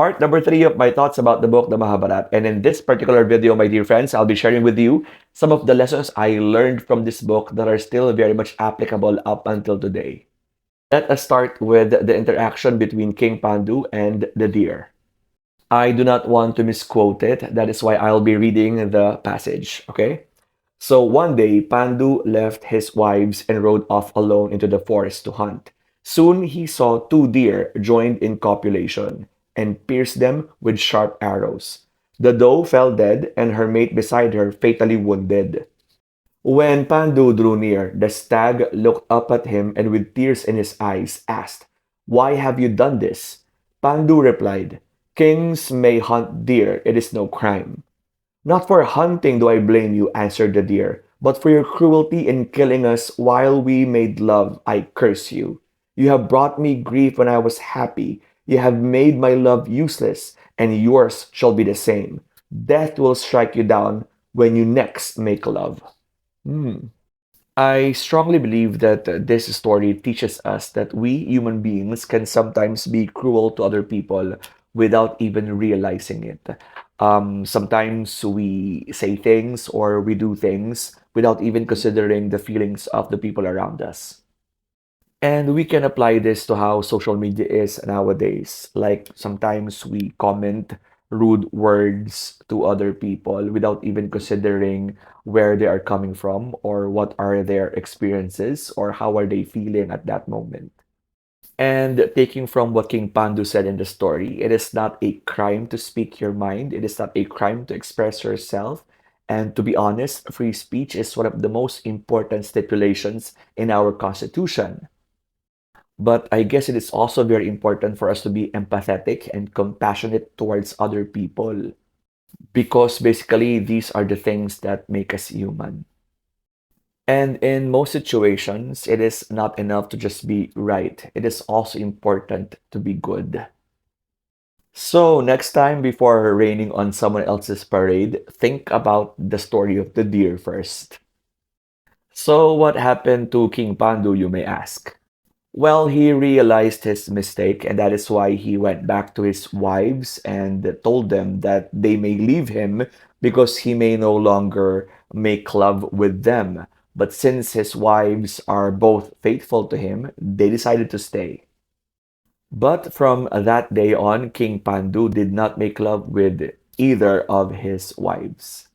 Part number three of my thoughts about the book, the Mahabharata. And in this particular video, my dear friends, I'll be sharing with you some of the lessons I learned from this book that are still very much applicable up until today. Let us start with the interaction between King Pandu and the deer. I do not want to misquote it. That is why I'll be reading the passage, okay? So one day, Pandu left his wives and rode off alone into the forest to hunt. Soon he saw two deer joined in copulation and pierced them with sharp arrows. The doe fell dead, and her mate beside her fatally wounded. When Pandu drew near, the stag looked up at him and with tears in his eyes asked, "Why have you done this?" Pandu replied, "Kings may hunt deer, it is no crime." "Not for hunting do I blame you," answered the deer, "but for your cruelty in killing us while we made love. I curse you. You have brought me grief when I was happy. You have made my love useless, and yours shall be the same. Death will strike you down when you next make love." Hmm. I strongly believe that this story teaches us that we human beings can sometimes be cruel to other people without even realizing it. Sometimes we say things or we do things without even considering the feelings of the people around us. And we can apply this to how social media is nowadays. Like sometimes we comment rude words to other people without even considering where they are coming from or what are their experiences or how are they feeling at that moment. And taking from what King Pandu said in the story, it is not a crime to speak your mind. It is not a crime to express yourself. And to be honest, free speech is one of the most important stipulations in our Constitution. But I guess it is also very important for us to be empathetic and compassionate towards other people because basically these are the things that make us human. And in most situations, it is not enough to just be right. It is also important to be good. So, next time before raining on someone else's parade, think about the story of the deer first. So, what happened to King Pandu, you may ask? Well, he realized his mistake, and that is why he went back to his wives and told them that they may leave him because he may no longer make love with them. But since his wives are both faithful to him, they decided to stay. But from that day on, King Pandu did not make love with either of his wives.